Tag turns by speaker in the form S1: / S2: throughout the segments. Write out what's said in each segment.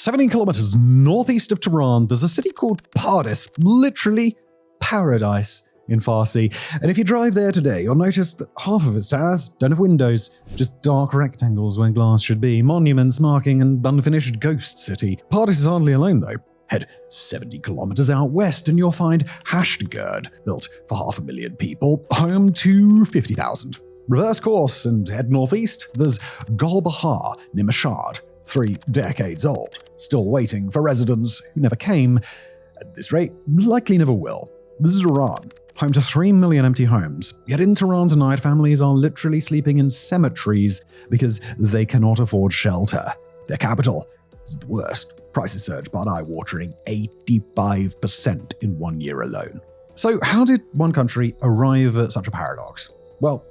S1: 17 kilometers northeast of Tehran, there's a city called Paradis, literally paradise in Farsi. And if you drive there today, you'll notice that half of its towers don't have windows, just dark rectangles where glass should be, monuments marking an unfinished ghost city. Paradis is hardly alone, though. Head 70 kilometers out west and you'll find Hashtgerd, built for 500,000 people, home to 50,000. Reverse course and head northeast, there's Golbahar near Mashhad, 3 decades old, still waiting for residents who never came. At this rate, likely never will. This is Iran, home to 3 million empty homes. Yet in Tehran tonight, families are literally sleeping in cemeteries because they cannot afford shelter. Their capital is the worst. Prices surged by an eye-watering 85% in 1 year alone. So how did one country arrive at such a paradox? Well,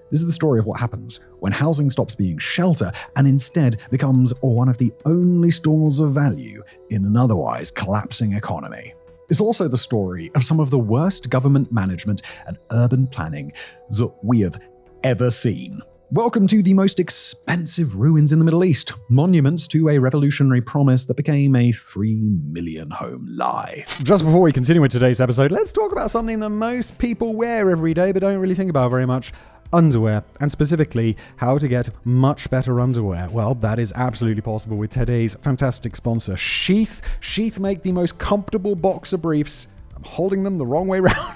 S1: this is the story of what happens when housing stops being shelter and instead becomes one of the only stores of value in an otherwise collapsing economy. It's also the story of some of the worst government management and urban planning that we have ever seen. Welcome to the most expensive ruins in the Middle East, monuments to a revolutionary promise that became a 3 million home lie. Just before we continue with today's episode, let's talk about something that most people wear every day but don't really think about very much. Underwear, and specifically how to get much better underwear. Well, that is absolutely possible with today's fantastic sponsor, Sheath. Sheath make the most comfortable boxer briefs. I'm holding them the wrong way around.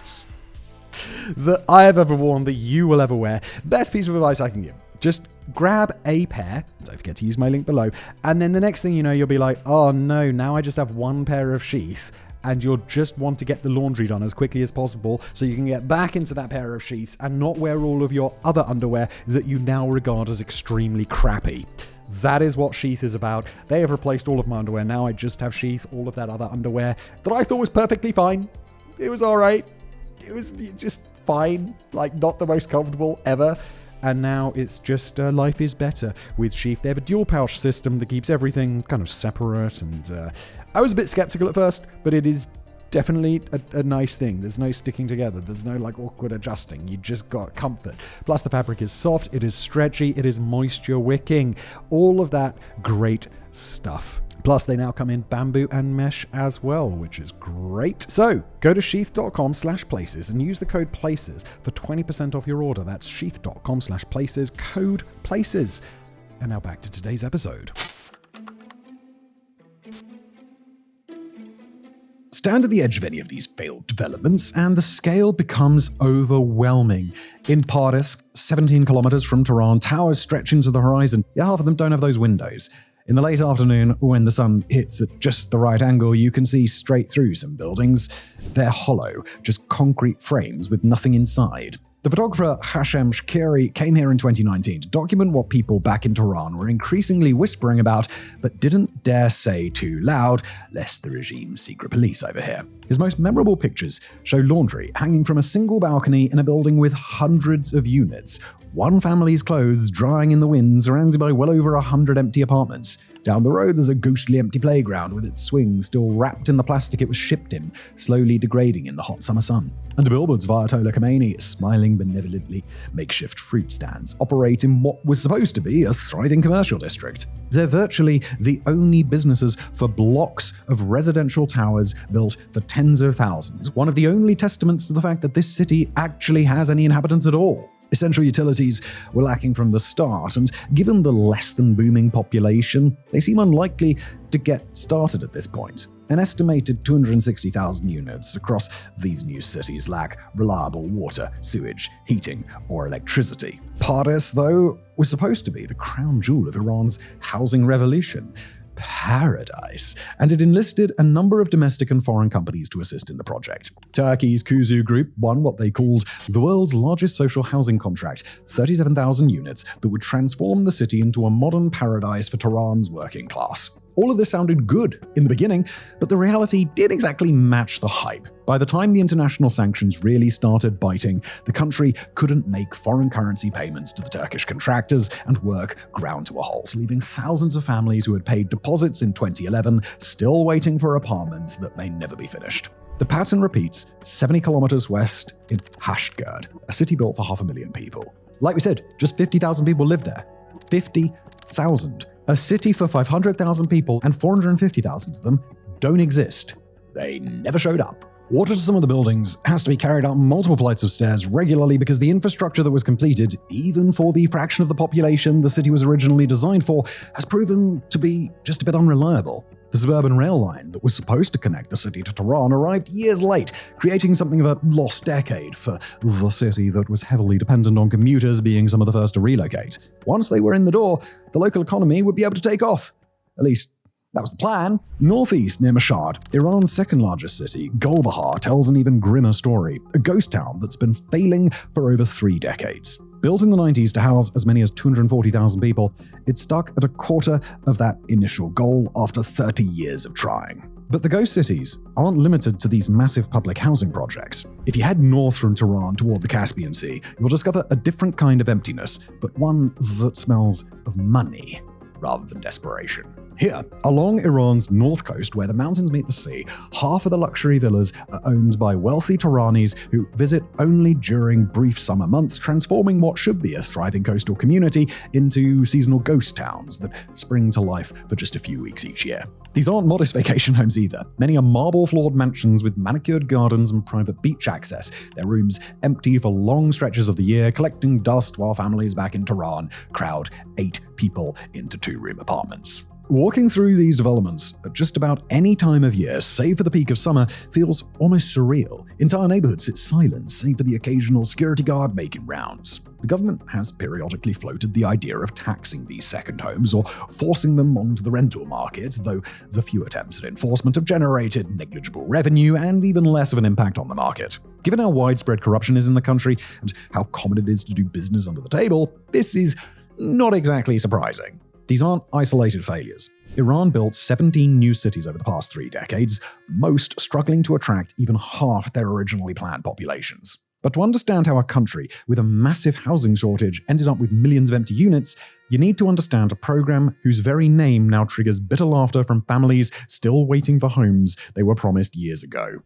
S1: That I have ever worn, that you will ever wear. Best piece of advice I can give. Just grab a pair, don't forget to use my link below, and then the next thing you know, you'll be like, oh no, now I just have one pair of Sheath. And you'll just want to get the laundry done as quickly as possible so you can get back into that pair of sheaths and not wear all of your other underwear that you now regard as extremely crappy. That is what Sheath is about. They have replaced all of my underwear. Now I just have Sheath, all of that other underwear that I thought was perfectly fine. It was all right. It was just fine, like not the most comfortable ever. And now it's just life is better with Sheath. They have a dual pouch system that keeps everything kind of separate. And I was a bit skeptical at first, but it is definitely a nice thing. There's no sticking together. There's no like awkward adjusting. You just got comfort. Plus the fabric is soft. It is stretchy. It is moisture wicking. All of that great stuff. Plus, they now come in bamboo and mesh as well, which is great. So, go to sheath.com/places and use the code PLACES for 20% off your order. That's sheath.com/places, code PLACES. And now back to today's episode. Stand at the edge of any of these failed developments, and the scale becomes overwhelming. In Paradis, 17 kilometers from Tehran, towers stretch into the horizon. Yeah, half of them don't have those windows. In the late afternoon, when the sun hits at just the right angle, you can see straight through some buildings. They're hollow, just concrete frames with nothing inside. The photographer Hashem Shakiri came here in 2019 to document what people back in Tehran were increasingly whispering about, but didn't dare say too loud, lest the regime's secret police overhear. His most memorable pictures show laundry hanging from a single balcony in a building with hundreds of units. One family's clothes drying in the wind, surrounded by well over 100 empty apartments. Down the road, there's a ghostly empty playground with its swing still wrapped in the plastic it was shipped in, slowly degrading in the hot summer sun. Under billboards, Ayatollah Khomeini, smiling benevolently, makeshift fruit stands operate in what was supposed to be a thriving commercial district. They're virtually the only businesses for blocks of residential towers built for tens of thousands, one of the only testaments to the fact that this city actually has any inhabitants at all. Essential utilities were lacking from the start, and given the less than booming population, they seem unlikely to get started at this point. An estimated 260,000 units across these new cities lack reliable water, sewage, heating, or electricity. Paradis, though, was supposed to be the crown jewel of Iran's housing revolution. Paradise, and it enlisted a number of domestic and foreign companies to assist in the project. Turkey's Kuzu Group won what they called the world's largest social housing contract, 37,000 units that would transform the city into a modern paradise for Tehran's working class. All of this sounded good in the beginning, but the reality didn't exactly match the hype. By the time the international sanctions really started biting, the country couldn't make foreign currency payments to the Turkish contractors, and work ground to a halt, leaving thousands of families who had paid deposits in 2011 still waiting for apartments that may never be finished. The pattern repeats 70 kilometers west in Hashtgerd, a city built for 500,000 people. Like we said, just 50,000 people live there. 50,000. A city for 500,000 people and 450,000 of them don't exist. They never showed up. Water to some of the buildings has to be carried up multiple flights of stairs regularly because the infrastructure that was completed, even for the fraction of the population the city was originally designed for, has proven to be just a bit unreliable. The suburban rail line that was supposed to connect the city to Tehran arrived years late, creating something of a lost decade for the city that was heavily dependent on commuters being some of the first to relocate. Once they were in the door, the local economy would be able to take off. At least, that was the plan. Northeast near Mashhad, Iran's second largest city, Golbahar tells an even grimmer story, a ghost town that's been failing for over 3 decades. Built in the 90s to house as many as 240,000 people, it's stuck at a quarter of that initial goal after 30 years of trying. But the ghost cities aren't limited to these massive public housing projects. If you head north from Tehran toward the Caspian Sea, you'll discover a different kind of emptiness, but one that smells of money rather than desperation. Here, along Iran's north coast where the mountains meet the sea, half of the luxury villas are owned by wealthy Tehranis who visit only during brief summer months, transforming what should be a thriving coastal community into seasonal ghost towns that spring to life for just a few weeks each year. These aren't modest vacation homes either. Many are marble-floored mansions with manicured gardens and private beach access, their rooms empty for long stretches of the year, collecting dust while families back in Tehran crowd 8 people into 2-room apartments. Walking through these developments at just about any time of year, save for the peak of summer, feels almost surreal. Entire neighborhoods sit silent, save for the occasional security guard making rounds. The government has periodically floated the idea of taxing these second homes or forcing them onto the rental market, though the few attempts at enforcement have generated negligible revenue and even less of an impact on the market. Given how widespread corruption is in the country and how common it is to do business under the table, this is not exactly surprising. These aren't isolated failures. Iran built 17 new cities over the past 3 decades, most struggling to attract even half their originally planned populations. But to understand how a country with a massive housing shortage ended up with millions of empty units, you need to understand a program whose very name now triggers bitter laughter from families still waiting for homes they were promised years ago.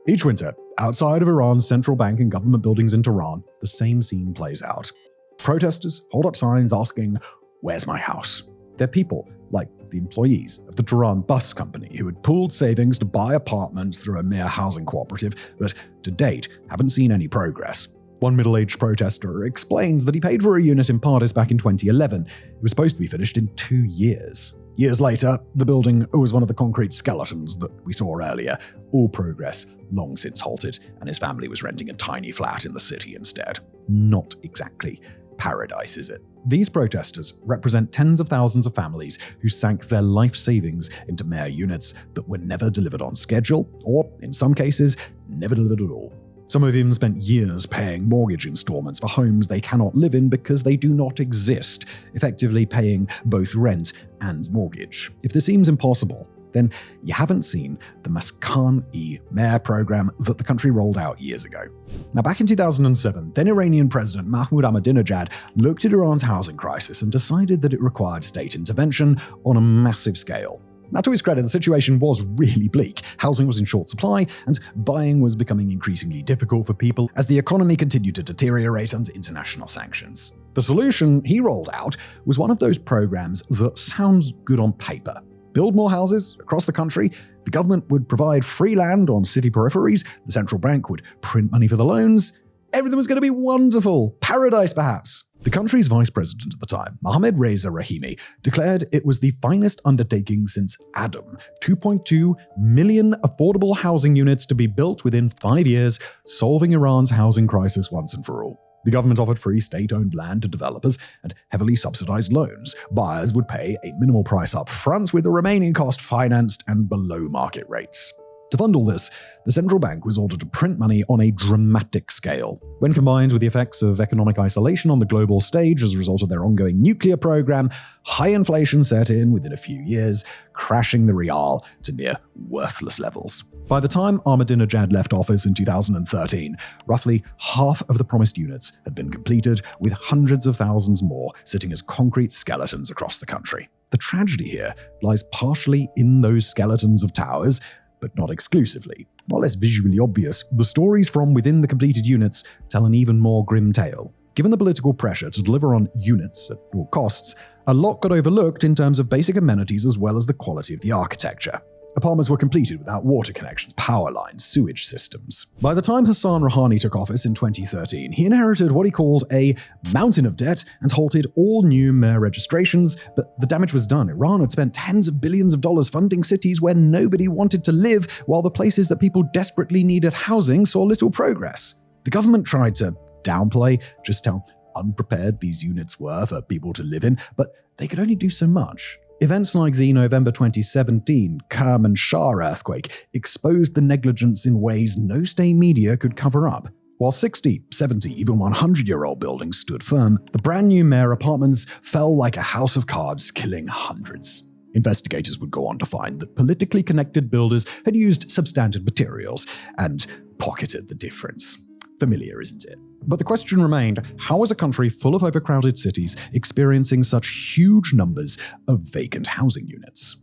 S1: Each winter, outside of Iran's central bank and government buildings in Tehran, the same scene plays out. Protesters hold up signs asking, "Where's my house?" They're people like the employees of the Tehran bus company who had pooled savings to buy apartments through a Mehr housing cooperative, but to date haven't seen any progress. One middle-aged protester explains that he paid for a unit in Pardis back in 2011. It was supposed to be finished in 2 years. Years later, the building was one of the concrete skeletons that we saw earlier. All progress long since halted, and his family was renting a tiny flat in the city instead. Not exactly paradise, is it? These protesters represent tens of thousands of families who sank their life savings into Mehr units that were never delivered on schedule, or, in some cases, never delivered at all. Some have even spent years paying mortgage installments for homes they cannot live in because they do not exist, effectively paying both rent and mortgage. If this seems impossible, then you haven't seen the Maskan-e Mehr program that the country rolled out years ago. Now, back in 2007, then Iranian President Mahmoud Ahmadinejad looked at Iran's housing crisis and decided that it required state intervention on a massive scale. Now, to his credit, the situation was really bleak. Housing was in short supply, and buying was becoming increasingly difficult for people as the economy continued to deteriorate under international sanctions. The solution he rolled out was one of those programs that sounds good on paper. Build more houses across the country, the government would provide free land on city peripheries, the central bank would print money for the loans. Everything was going to be wonderful. Paradise, perhaps. The country's vice president at the time, Mohammad Reza Rahimi, declared it was the finest undertaking since Adam. 2.2 million affordable housing units to be built within 5 years, solving Iran's housing crisis once and for all. The government offered free state-owned land to developers and heavily subsidized loans. Buyers would pay a minimal price up front, with the remaining cost financed and below market rates. To fund all this, the central bank was ordered to print money on a dramatic scale. When combined with the effects of economic isolation on the global stage as a result of their ongoing nuclear program, high inflation set in within a few years, crashing the rial to near worthless levels. By the time Ahmadinejad left office in 2013, roughly half of the promised units had been completed, with hundreds of thousands more sitting as concrete skeletons across the country. The tragedy here lies partially in those skeletons of towers, but not exclusively. While less visually obvious, the stories from within the completed units tell an even more grim tale. Given the political pressure to deliver on units at all costs, a lot got overlooked in terms of basic amenities as well as the quality of the architecture. Apartments were completed without water connections, power lines, sewage systems. By the time Hassan Rouhani took office in 2013, he inherited what he called a mountain of debt and halted all new Mehr registrations, but the damage was done. Iran had spent tens of billions of dollars funding cities where nobody wanted to live, while the places that people desperately needed housing saw little progress. The government tried to downplay just how unprepared these units were for people to live in, but they could only do so much. Events like the November 2017 Kerman Shah earthquake exposed the negligence in ways no state media could cover up. While 60, 70, even 100-year-old buildings stood firm, the brand new Mehr apartments fell like a house of cards, killing hundreds. Investigators would go on to find that politically connected builders had used substandard materials and pocketed the difference. Familiar, isn't it? But the question remained, how is a country full of overcrowded cities experiencing such huge numbers of vacant housing units?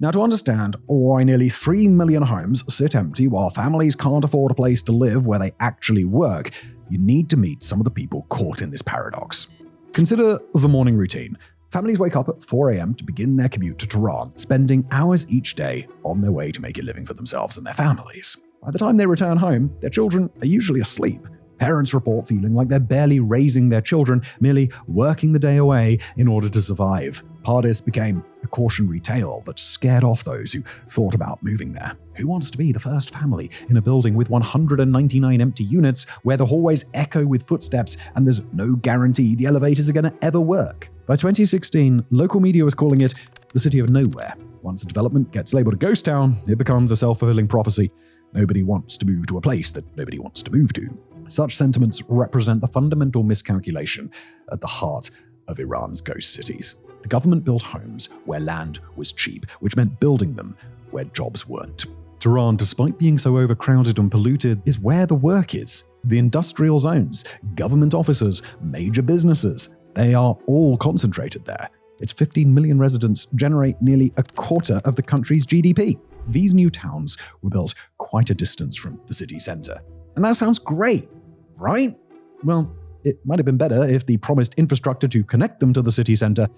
S1: Now, to understand why nearly 3 million homes sit empty while families can't afford a place to live where they actually work, you need to meet some of the people caught in this paradox. Consider the morning routine. Families wake up at 4 a.m. to begin their commute to Tehran, spending hours each day on their way to make a living for themselves and their families. By the time they return home, their children are usually asleep. Parents report feeling like they're barely raising their children, merely working the day away in order to survive. Pardis became a cautionary tale that scared off those who thought about moving there. Who wants to be the first family in a building with 199 empty units where the hallways echo with footsteps and there's no guarantee the elevators are going to ever work? By 2016, local media was calling it the city of nowhere. Once a development gets labeled a ghost town, it becomes a self-fulfilling prophecy. Nobody wants to move to a place that nobody wants to move to. Such sentiments represent the fundamental miscalculation at the heart of Iran's ghost cities. The government built homes where land was cheap, which meant building them where jobs weren't. Tehran, despite being so overcrowded and polluted, is where the work is. The industrial zones, government offices, major businesses, they are all concentrated there. Its 15 million residents generate nearly a quarter of the country's GDP. These new towns were built quite a distance from the city centre. And that sounds great, right? Well, it might have been better if the promised infrastructure to connect them to the city centre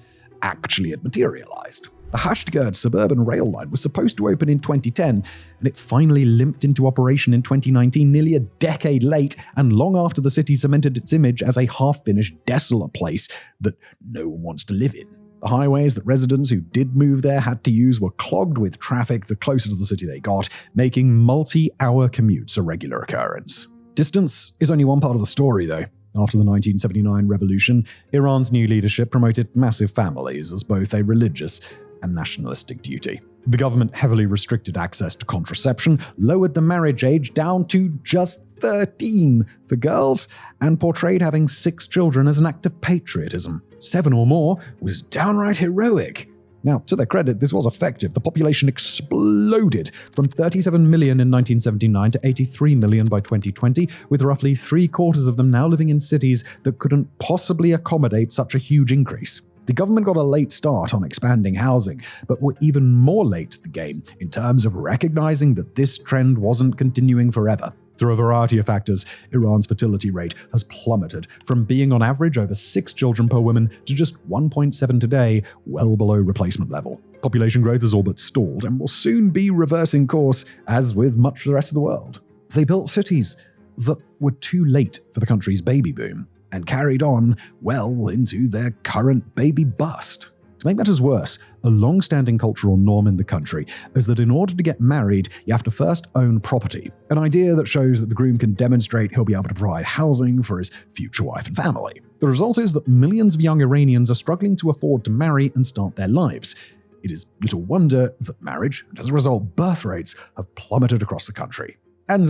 S1: actually had materialised. The Hashtagird suburban rail line was supposed to open in 2010, and it finally limped into operation in 2019, nearly a decade late, and long after the city cemented its image as a half-finished, desolate place that no one wants to live in. The highways that residents who did move there had to use were clogged with traffic the closer to the city they got, making multi-hour commutes a regular occurrence. Distance is only one part of the story, though. After the 1979 revolution, Iran's new leadership promoted massive families as both a religious and nationalistic duty. The government heavily restricted access to contraception, lowered the marriage age down to just 13 for girls, and portrayed having 6 children as an act of patriotism. 7 or more was downright heroic. Now, to their credit, this was effective. The population exploded from 37 million in 1979 to 83 million by 2020, with roughly 3/4 of them now living in cities that couldn't possibly accommodate such a huge increase. The government got a late start on expanding housing, but were even more late to the game in terms of recognizing that this trend wasn't continuing forever. Through a variety of factors, Iran's fertility rate has plummeted from being on average over 6 children per woman to just 1.7 today, well below replacement level. Population growth has all but stalled and will soon be reversing course, as with much of the rest of the world. They built cities that were too late for the country's baby boom, and carried on well into their current baby bust. To make matters worse, a long-standing cultural norm in the country is that in order to get married, you have to first own property, an idea that shows that the groom can demonstrate he'll be able to provide housing for his future wife and family. The result is that millions of young Iranians are struggling to afford to marry and start their lives. It is little wonder that marriage, and as a result, birth rates, have plummeted across the country. And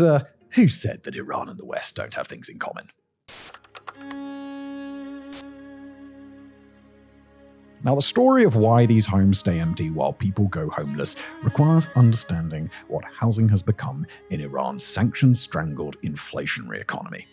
S1: who said that Iran and the West don't have things in common? Now, the story of why these homes stay empty while people go homeless requires understanding what housing has become in Iran's sanctions-strangled inflationary economy.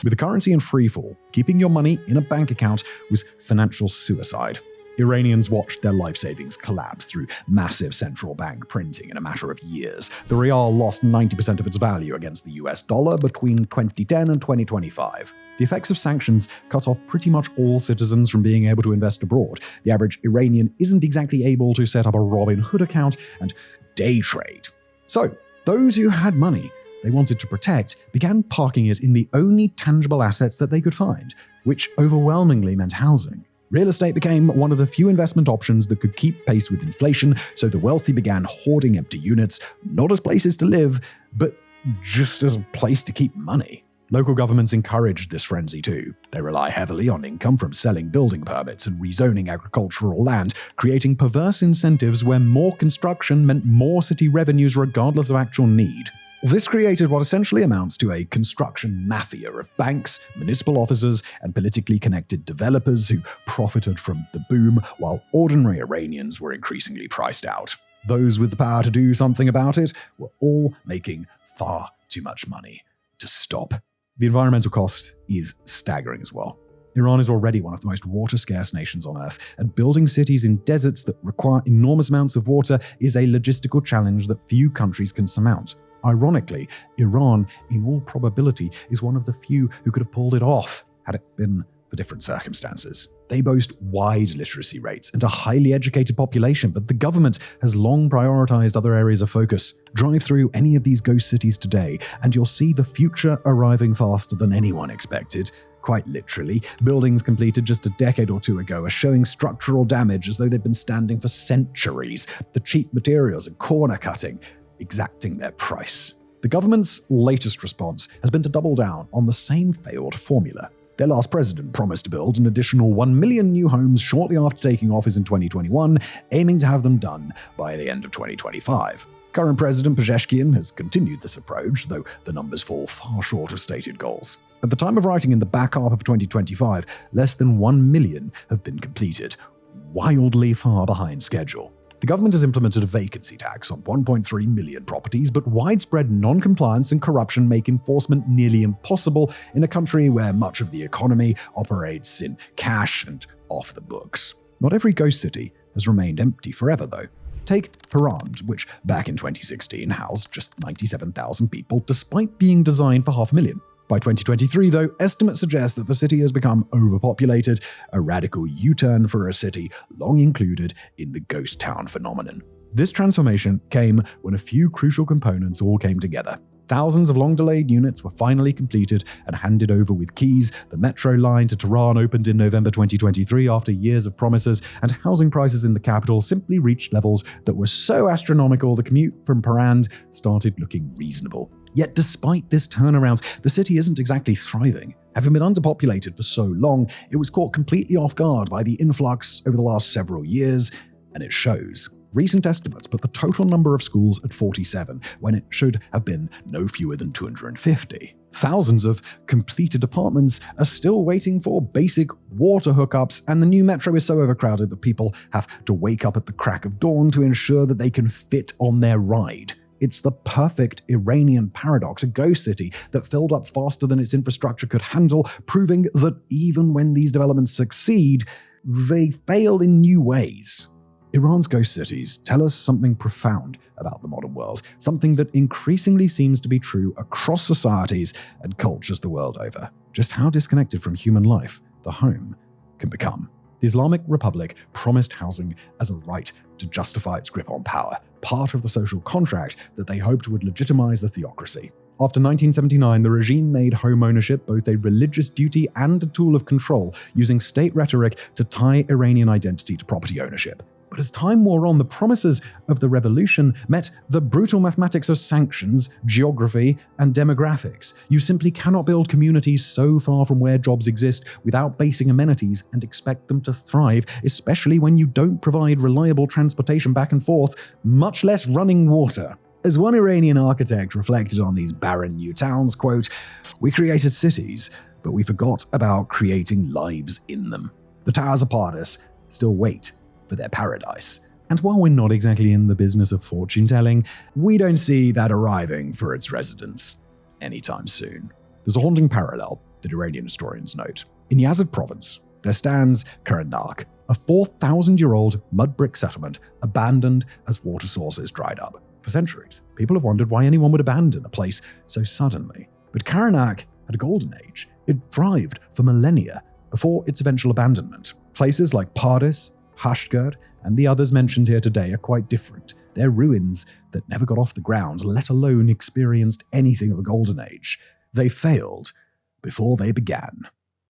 S1: With the currency in freefall, keeping your money in a bank account was financial suicide. Iranians watched their life savings collapse through massive central bank printing in a matter of years. The rial lost 90% of its value against the US dollar between 2010 and 2025. The effects of sanctions cut off pretty much all citizens from being able to invest abroad. The average Iranian isn't exactly able to set up a Robinhood account and day trade. So, those who had money they wanted to protect began parking it in the only tangible assets that they could find, which overwhelmingly meant housing. Real estate became one of the few investment options that could keep pace with inflation, so the wealthy began hoarding empty units, not as places to live, but just as a place to keep money. Local governments encouraged this frenzy too. They rely heavily on income from selling building permits and rezoning agricultural land, creating perverse incentives where more construction meant more city revenues regardless of actual need. This created what essentially amounts to a construction mafia of banks, municipal officers, and politically connected developers who profited from the boom, while ordinary Iranians were increasingly priced out. Those with the power to do something about it were all making far too much money to stop. The environmental cost is staggering as well. Iran is already one of the most water-scarce nations on Earth, and building cities in deserts that require enormous amounts of water is a logistical challenge that few countries can surmount. Ironically, Iran, in all probability, is one of the few who could have pulled it off had it been for different circumstances. They boast wide literacy rates and a highly educated population, but the government has long prioritized other areas of focus. Drive through any of these ghost cities today, and you'll see the future arriving faster than anyone expected. Quite literally, buildings completed just a decade or two ago are showing structural damage as though they've been standing for centuries. The cheap materials and corner cutting exacting their price. The government's latest response has been to double down on the same failed formula. Their last president promised to build an additional 1 million new homes shortly after taking office in 2021, aiming to have them done by the end of 2025. Current President Pezeshkian has continued this approach, though the numbers fall far short of stated goals. At the time of writing in the back half of 2025, less than 1 million have been completed, wildly far behind schedule. The government has implemented a vacancy tax on 1.3 million properties, but widespread non-compliance and corruption make enforcement nearly impossible in a country where much of the economy operates in cash and off the books. Not every ghost city has remained empty forever, though. Take Harand, which back in 2016 housed just 97,000 people, despite being designed for 500,000. By 2023, though, estimates suggest that the city has become overpopulated, a radical U-turn for a city long included in the ghost town phenomenon. This transformation came when a few crucial components all came together. Thousands of long-delayed units were finally completed and handed over with keys. The metro line to Tehran opened in November 2023 after years of promises, and housing prices in the capital simply reached levels that were so astronomical the commute from Parand started looking reasonable. Yet despite this turnaround, the city isn't exactly thriving. Having been underpopulated for so long, it was caught completely off guard by the influx over the last several years, and it shows. Recent estimates put the total number of schools at 47, when it should have been no fewer than 250. Thousands of completed apartments are still waiting for basic water hookups, and the new metro is so overcrowded that people have to wake up at the crack of dawn to ensure that they can fit on their ride. It's the perfect Iranian paradox, a ghost city that filled up faster than its infrastructure could handle, proving that even when these developments succeed, they fail in new ways. Iran's ghost cities tell us something profound about the modern world, something that increasingly seems to be true across societies and cultures the world over. Just how disconnected from human life the home can become. The Islamic Republic promised housing as a right to justify its grip on power, part of the social contract that they hoped would legitimize the theocracy. After 1979, the regime made home ownership both a religious duty and a tool of control, using state rhetoric to tie Iranian identity to property ownership. But as time wore on, the promises of the revolution met the brutal mathematics of sanctions, geography, and demographics. You simply cannot build communities so far from where jobs exist without basing amenities and expect them to thrive, especially when you don't provide reliable transportation back and forth, much less running water. As one Iranian architect reflected on these barren new towns, quote, "We created cities, but we forgot about creating lives in them. The towers of Paradis still wait for their paradise." And while we're not exactly in the business of fortune-telling, we don't see that arriving for its residents anytime soon. There's a haunting parallel that Iranian historians note. In Yazd province, There stands Karanak, a 4,000-year-old mud brick settlement abandoned as water sources dried up. For centuries, people have wondered why anyone would abandon a place so suddenly. But Karanak had a golden age. It thrived for millennia before its eventual abandonment. Places like Pardis, Hashgard, and the others mentioned here today are quite different. They're ruins that never got off the ground, let alone experienced anything of a golden age. They failed before they began.